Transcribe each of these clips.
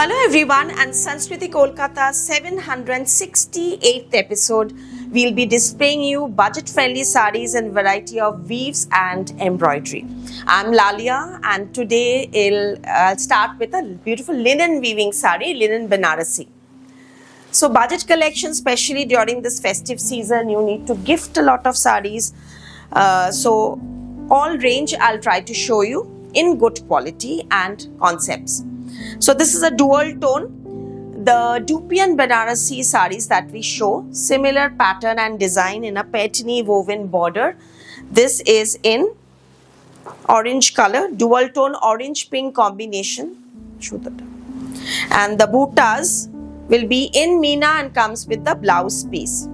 Hello everyone, and Sanskriti Kolkata's 768th episode, we'll be displaying you budget-friendly sarees and variety of weaves and embroidery. I'm Lalia, and today I'll start with a beautiful linen weaving saree, linen Banarasi. So budget collection, especially during this festive season, you need to gift a lot of sarees. So all range I'll try to show you in good quality and concepts. So this is a dual tone. The Dupian Banarasi sarees that we show, similar pattern and design in a patini woven border. This is in orange color, dual tone orange pink combination. Show that. And the buttas will be in Meena and comes with the blouse piece.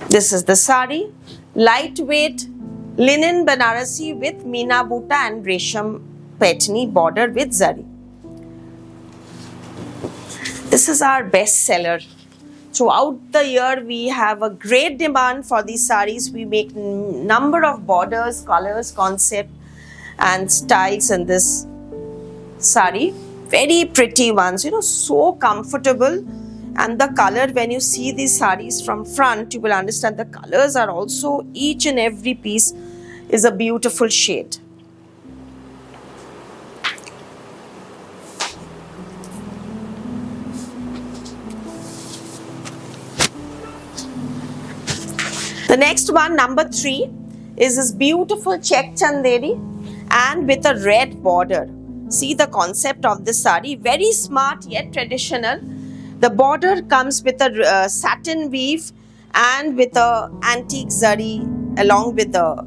This is the saree, lightweight linen Banarasi with Meena Butta and Resham Patni border with zari. This is our best seller. Throughout the year, we have a great demand for these sarees. We make number of borders, colors, concept and styles in this saree. Very pretty ones, so comfortable. And the color, when you see these sarees from front, you will understand the colors are also, each and every piece is a beautiful shade. The next one, number 3, is this beautiful check chanderi and with a red border. See the concept of this saree, very smart yet traditional. The border comes with a satin weave and with a antique zari along with the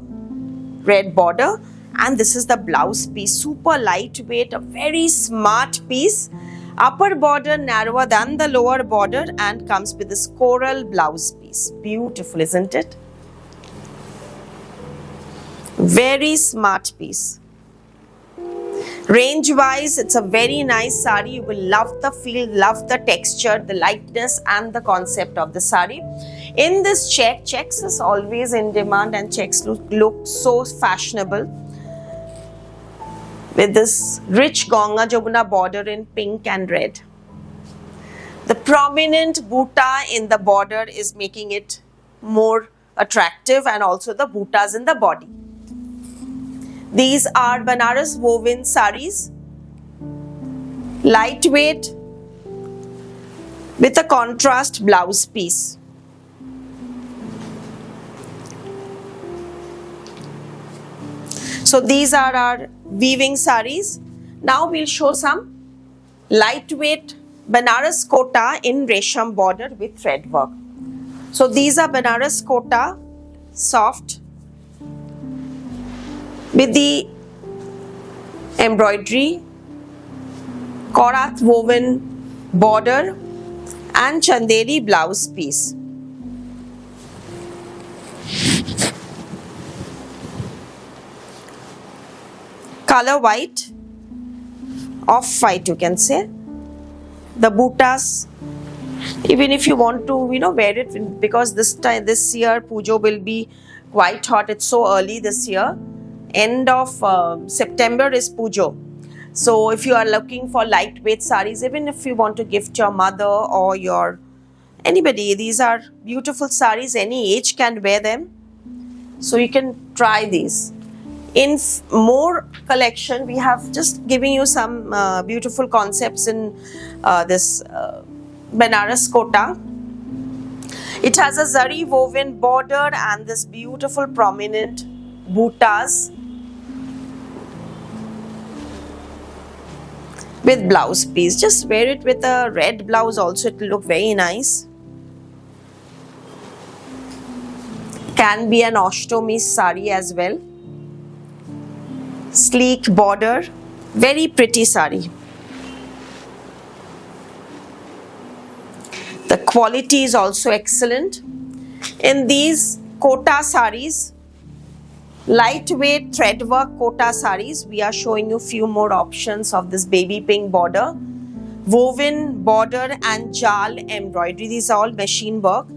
red border. And this is the blouse piece, super lightweight, a very smart piece. Upper border narrower than the lower border and comes with this coral blouse piece. Beautiful, isn't it? Very smart piece. Range wise, it's a very nice saree. You will love the feel, love the texture, the lightness and the concept of the saree. In this checks is always in demand and checks look so fashionable. With this rich Ganga Jamuna border in pink and red. The prominent butta in the border is making it more attractive, and also the buttas in the body. These are Banaras woven sarees, lightweight with a contrast blouse piece. So these are our weaving sarees. Now we'll show some lightweight Banaras kota in Resham border with thread work. So these are Banaras kota, soft, with the embroidery, Korat woven border and chanderi blouse piece. Color white, off-white you can say. The buttas, even if you want to wear it, because this year Pujo will be quite hot. It's so early this year. End of September is Pujo. So if you are looking for lightweight sarees, even if you want to gift your mother or anybody, these are beautiful sarees. Any age can wear them. So you can try these. In more collection, we have just giving you some beautiful concepts in this Banaras kota. It has a zari woven border and this beautiful prominent buttas with blouse piece. Just wear it with a red blouse also, it will look very nice. Can be an Ashtomi saree as well. Sleek border, very pretty saree. The quality is also excellent. In these kota sarees, lightweight thread work kota sarees, we are showing you few more options of this baby pink border, woven border and jal embroidery. These are all machine work.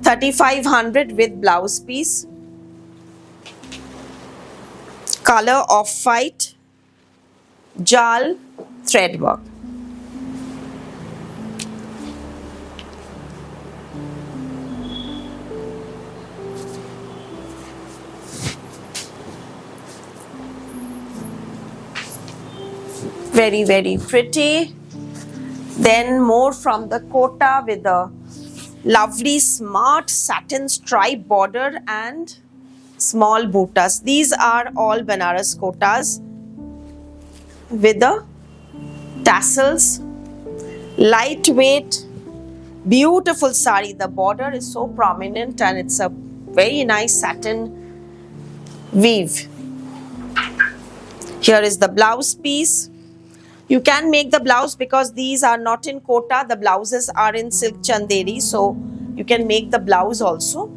3500 with blouse piece. Color off-white jal thread work. Very, very pretty. Then more from the kota with a lovely smart satin stripe border and small bootas. These are all Banaras kotas with the tassels. Lightweight, beautiful sari. The border is so prominent and it's a very nice satin weave. Here is the blouse piece. You can make the blouse because these are not in kota. The blouses are in silk chanderi, so you can make the blouse also.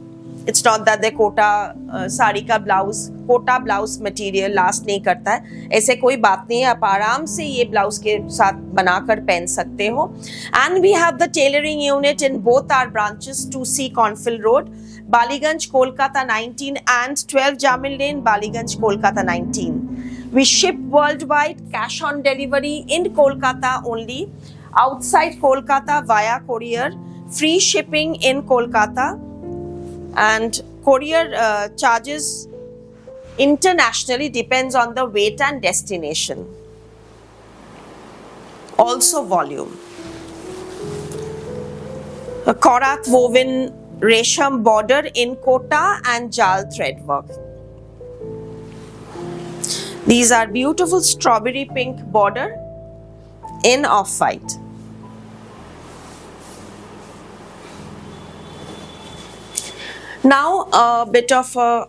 It's not that the kota sari ka blouse, kota blouse material last नहीं करता है. ऐसे कोई बात नहीं है. आप आराम से ये blouse के साथ बनाकर पहन सकते हो. And we have the tailoring unit in both our branches, 2C Cornfield Road, Baliganj, Kolkata 19 and 12 Jamil Lane, Baliganj, Kolkata 19. We ship worldwide, cash on delivery in Kolkata only, outside Kolkata via courier, free shipping in Kolkata, and courier charges internationally depends on the weight and destination. Also volume. A Korat woven resham border in kota and jal thread work. These are beautiful strawberry pink border in off-white. Now a bit of a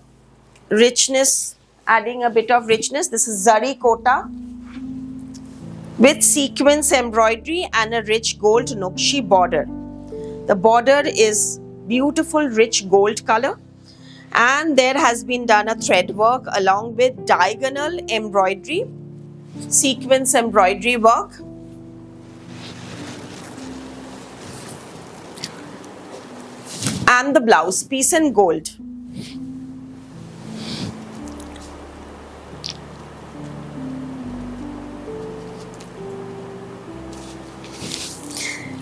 richness, adding a bit of richness. This is zari kota with sequence embroidery and a rich gold nokshi border. The border is beautiful rich gold color. And there has been done a thread work along with diagonal embroidery, sequence embroidery work. And the blouse piece in gold.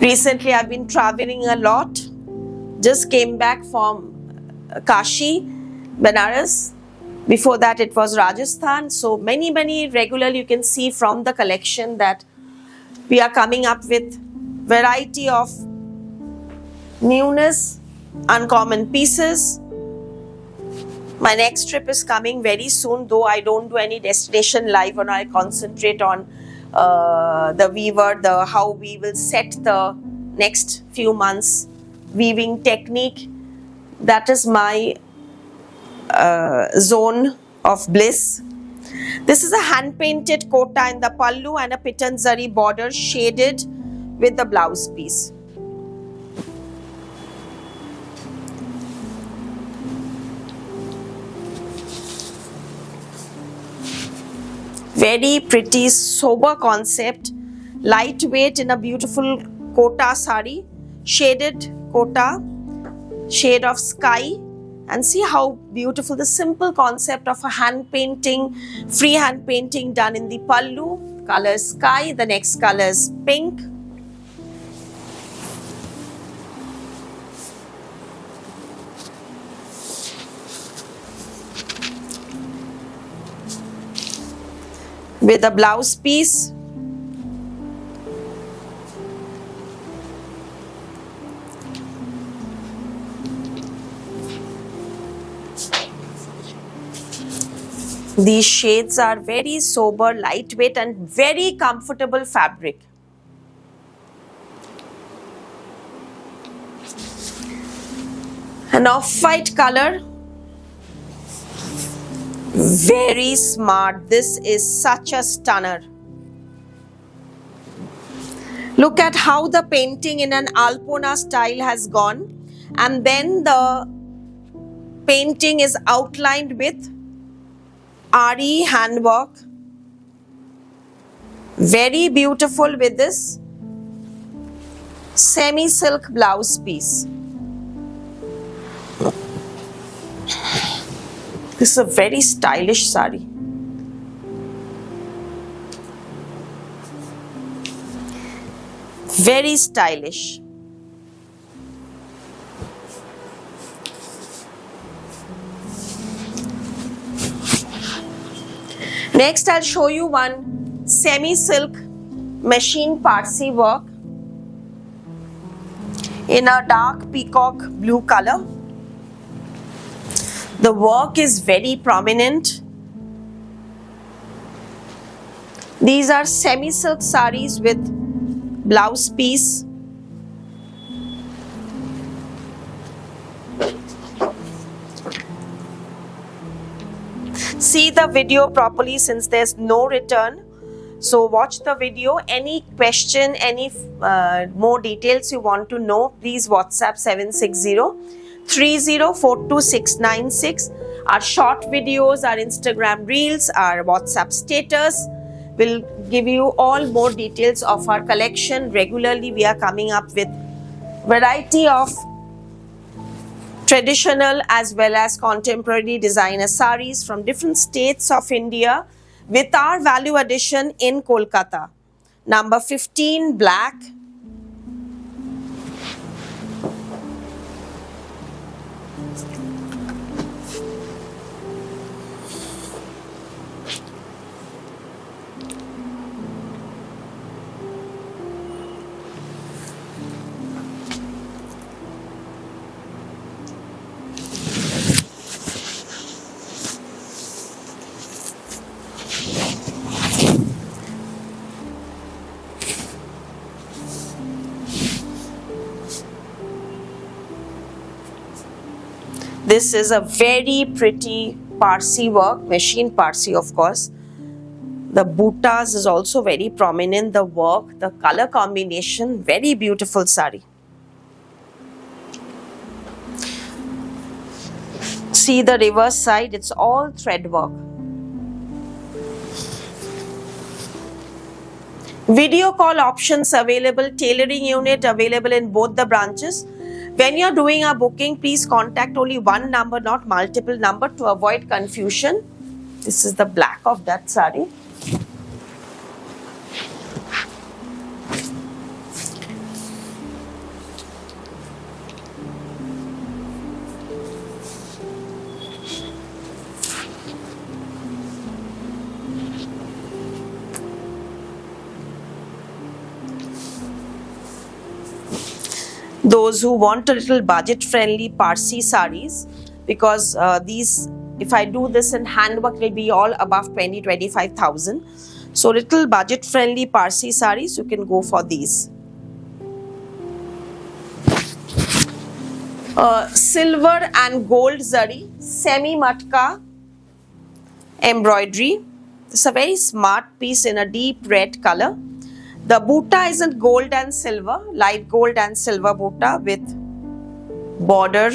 Recently I've been traveling a lot. Just came back from Kashi, Banaras. Before that it was Rajasthan. So many regularly you can see from the collection that we are coming up with variety of newness, uncommon pieces. My next trip is coming very soon, though I don't do any destination live and I concentrate on the weaver, how we will set the next few months weaving technique. That is my zone of bliss. This is a hand-painted kota in the pallu and a pitanzari border shaded with the blouse piece. Very pretty, sober concept, lightweight in a beautiful kota sari, shaded kota, shade of sky, and see how beautiful the simple concept of a hand painting, free hand painting done in the pallu, color sky, the next color is pink. With a blouse piece. These shades are very sober, lightweight and very comfortable fabric. An off-white color. Very smart. This is such a stunner. Look at how the painting in an Alpona style has gone, and then the painting is outlined with Ari handwork. Very beautiful with this semi-silk blouse piece. This is a very stylish sari. Very stylish. Next, I'll show you one semi-silk machine Parsi work in a dark peacock blue color. The work is very prominent. These are semi-silk saris with blouse piece. See the video properly since there's no return. So watch the video. Any question, any more details you want to know, please WhatsApp 760-3042-696. Our short videos, our Instagram reels, our WhatsApp status will give you all more details of our collection. Regularly we are coming up with variety of traditional as well as contemporary designer saris from different states of India with our value addition in Kolkata. Number 15, black. This is a very pretty Parsi work, machine Parsi of course. The buttas is also very prominent, the work, the color combination, very beautiful sari. See the reverse side, it's all thread work. Video call options available, tailoring unit available in both the branches. When you're doing a booking, please contact only one number, not multiple number, to avoid confusion. This is the black of that sari. Those who want a little budget-friendly Parsi saris, because these, if I do this in handwork, will be all above 20-25,000. So little budget-friendly Parsi saris, you can go for these. Silver and gold zari, semi-matka embroidery. This is a very smart piece in a deep red color. The butta isn't gold and silver, light gold and silver butta with border.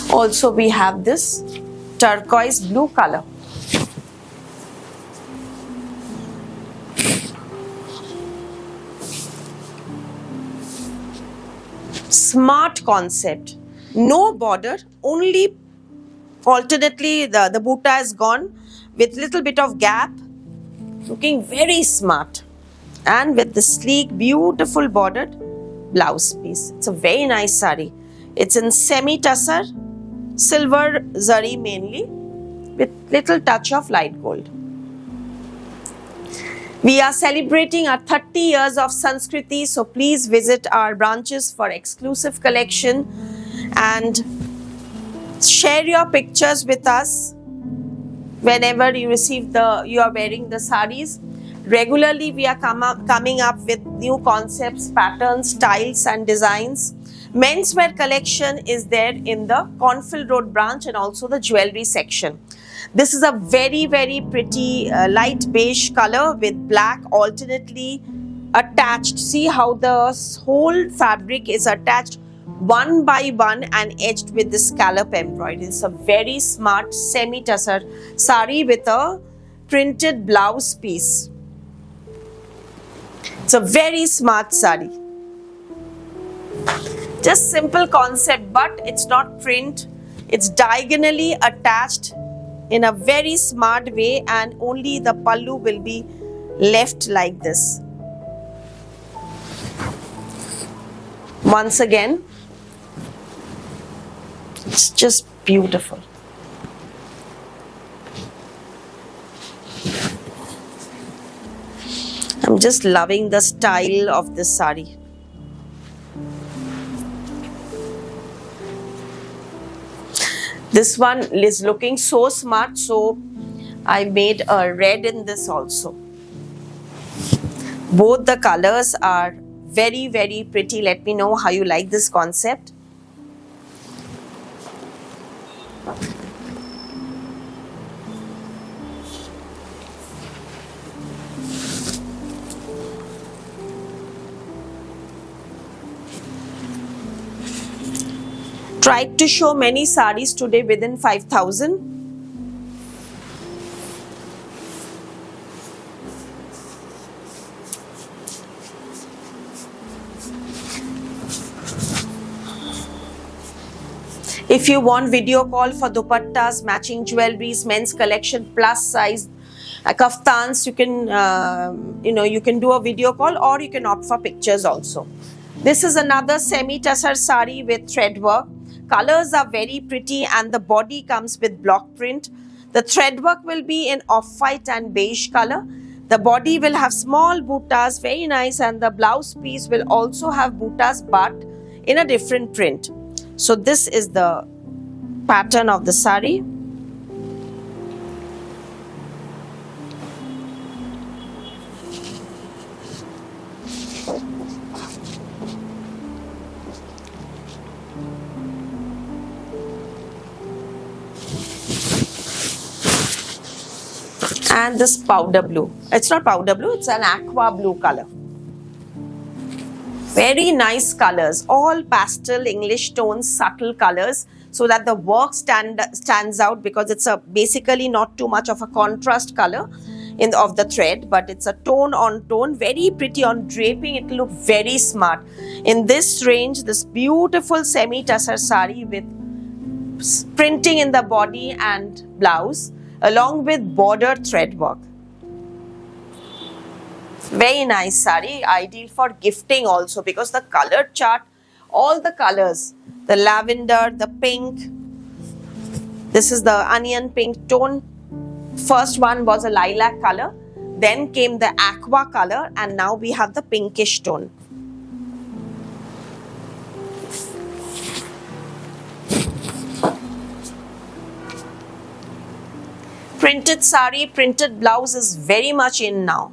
Also we have this turquoise blue color. Smart concept. No border, only alternately the butta is gone with little bit of gap. Looking very smart. And with the sleek, beautiful bordered blouse piece. It's a very nice sari. It's in semi-tussar, silver zari mainly, with little touch of light gold. We are celebrating our 30 years of Sanskriti, so please visit our branches for exclusive collection and share your pictures with us whenever you are wearing the saris. Regularly we are coming up with new concepts, patterns, styles and designs. Menswear collection is there in the Cornfield Road branch and also the jewelry section. This is a very, very pretty light beige color with black alternately attached. See how the whole fabric is attached one by one and edged with the scallop embroidery. It's a very smart semi-tussar sari with a printed blouse piece. It's a very smart sari. Just simple concept, but it's not print. It's diagonally attached in a very smart way, and only the pallu will be left like this. Once again, it's just beautiful. I'm just loving the style of this sari. This one is looking so smart, so I made a red in this also. Both the colors are very, very pretty. Let me know how you like this concept. Tried to show many saris today within 5,000. If you want video call for dupattas, matching jewelries, men's collection, plus size kaftans, you can do a video call, or you can opt for pictures also. This is another semi-tussar sari with thread work. Colors are very pretty and the body comes with block print. The thread work will be in off-white and beige color. The body will have small buttas, very nice, and the blouse piece will also have buttas but in a different print. So this is the pattern of the sari. And this powder blue. It's not powder blue, it's an aqua blue color. Very nice colors, all pastel English tones, subtle colors, so that the work stands out, because it's a basically not too much of a contrast color of the thread, but it's a tone on tone, very pretty on draping. It will look very smart. In this range, this beautiful semi-tussar sari with printing in the body and blouse, along with border thread work. Very nice sari, ideal for gifting also, because the color chart, all the colors, the lavender, the pink, this is the onion pink tone. First one was a lilac color, then came the aqua color, and now we have the pinkish tone. Printed sari, printed blouse is very much in now.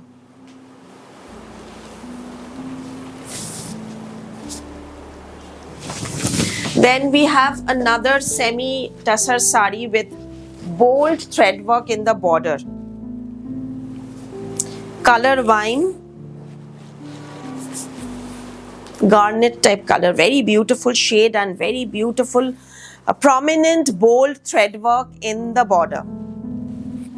Then we have another semi-tussar sari with bold thread work in the border. Color wine, garnet type color, very beautiful shade and very beautiful, prominent bold thread work in the border.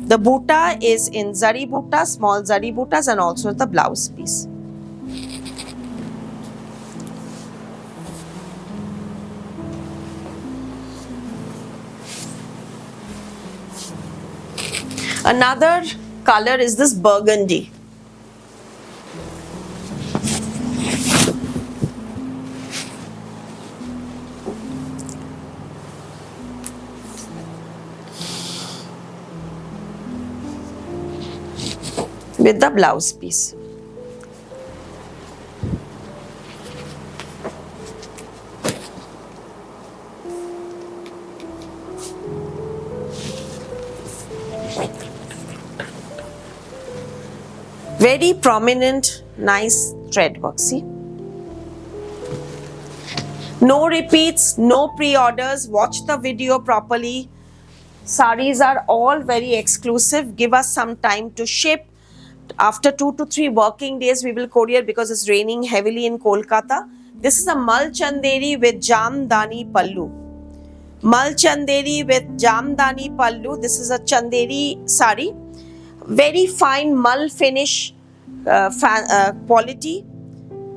The butta is in zari butta, small zari buttas, and also the blouse piece. Another color is this burgundy. With the blouse piece. Very prominent, nice thread work, see? No repeats, no pre-orders, watch the video properly. Saris are all very exclusive. Give us some time to ship. After 2 to 3 working days, we will courier, because it's raining heavily in Kolkata. This is a Mal Chanderi with Jamdani Pallu. Mal Chanderi with Jamdani Pallu. This is a Chanderi sari. Very fine mull finish quality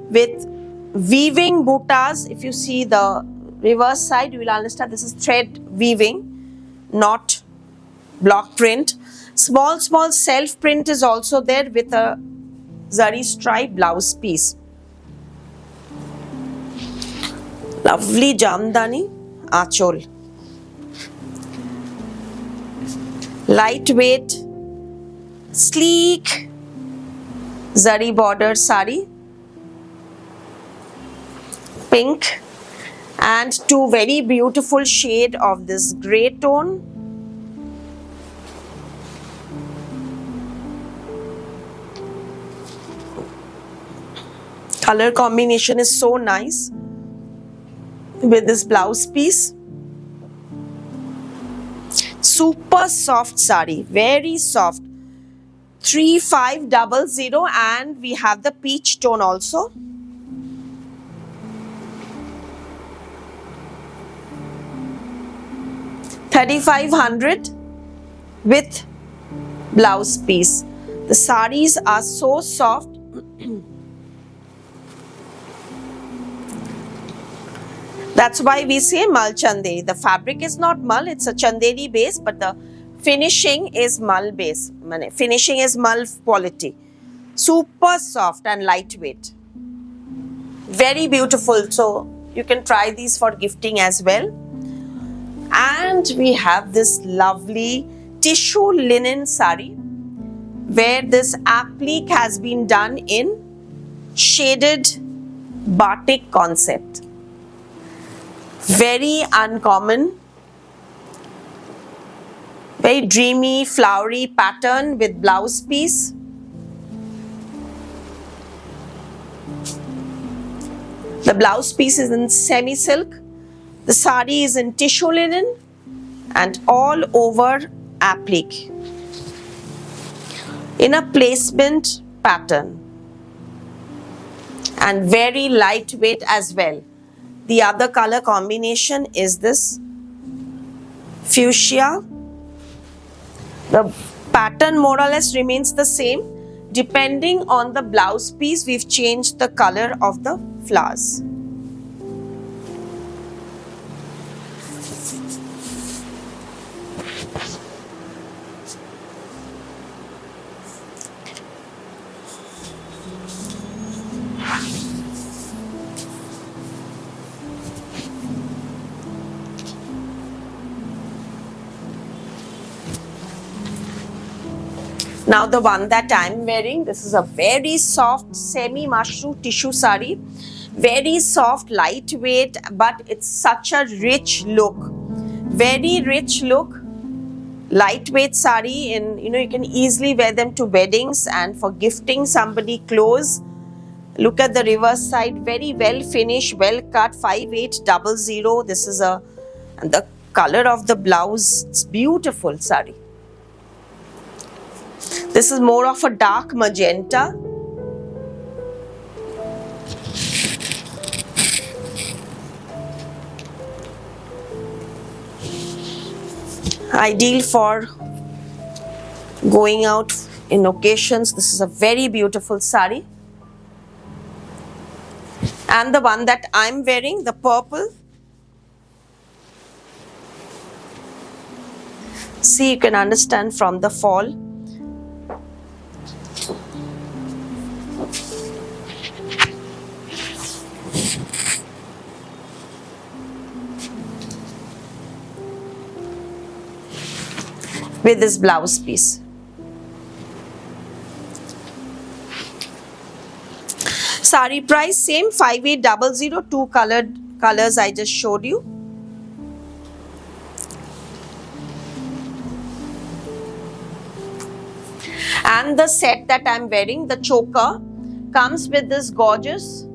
with weaving buttas. If you see the reverse side, you will understand this is thread weaving, not block print. Small self print is also there with a zari stripe blouse piece. Lovely Jamdani achol. Lightweight, sleek zari border sari. Pink and two very beautiful shade of this grey tone. Color combination is so nice with this blouse piece. Super soft sari, very soft. 3500 and we have the peach tone also. $3,500 with blouse piece. The saris are so soft. That's why we say Mal Chanderi. The fabric is not Mal, it's a Chanderi base, but the finishing is Mal base. Finishing is Mal quality. Super soft and lightweight. Very beautiful. So you can try these for gifting as well. And we have this lovely tissue linen sari where this applique has been done in shaded batik concept. Very uncommon, very dreamy, flowery pattern with blouse piece. The blouse piece is in semi-silk. The sari is in tissue linen and all over applique in a placement pattern and very lightweight as well. The other color combination is this fuchsia. The pattern more or less remains the same. Depending on the blouse piece, we've changed the color of the flowers. Now the one that I'm wearing, this is a very soft semi-mushroom tissue sari. Very soft, lightweight, but it's such a rich look. Very rich look. Lightweight sari, and you can easily wear them to weddings and for gifting somebody clothes. Look at the reverse side, very well finished, well cut, 5800. This is and the color of the blouse, it's beautiful sari. This is more of a dark magenta. Ideal for going out in occasions. This is a very beautiful sari. And the one that I'm wearing, the purple. See, you can understand from the fall. With this blouse piece. Sari price same 5800, two colors I just showed you. And the set that I'm wearing, the choker, comes with this gorgeous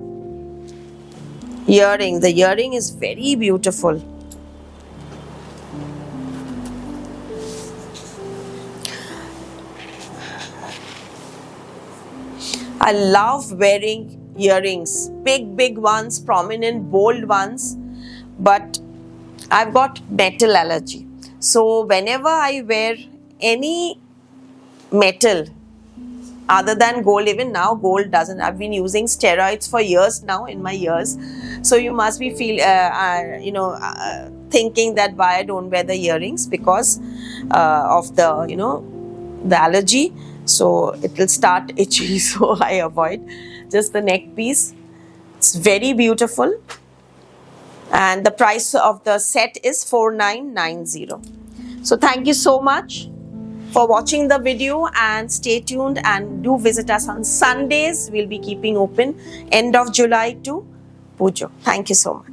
earring. The earring is very beautiful. I love wearing earrings, big ones, prominent, bold ones, but I've got metal allergy. So whenever I wear any metal other than gold, even now gold doesn't, I've been using steroids for years now in my ears, so you must be thinking that why I don't wear the earrings, because of the the allergy, so it will start itchy. So I avoid just the neck piece. It's very beautiful, and the price of the set is 4990. So thank you so much for watching the video, and stay tuned and do visit us on Sundays. We'll be keeping open end of July to Pujo. Thank you so much.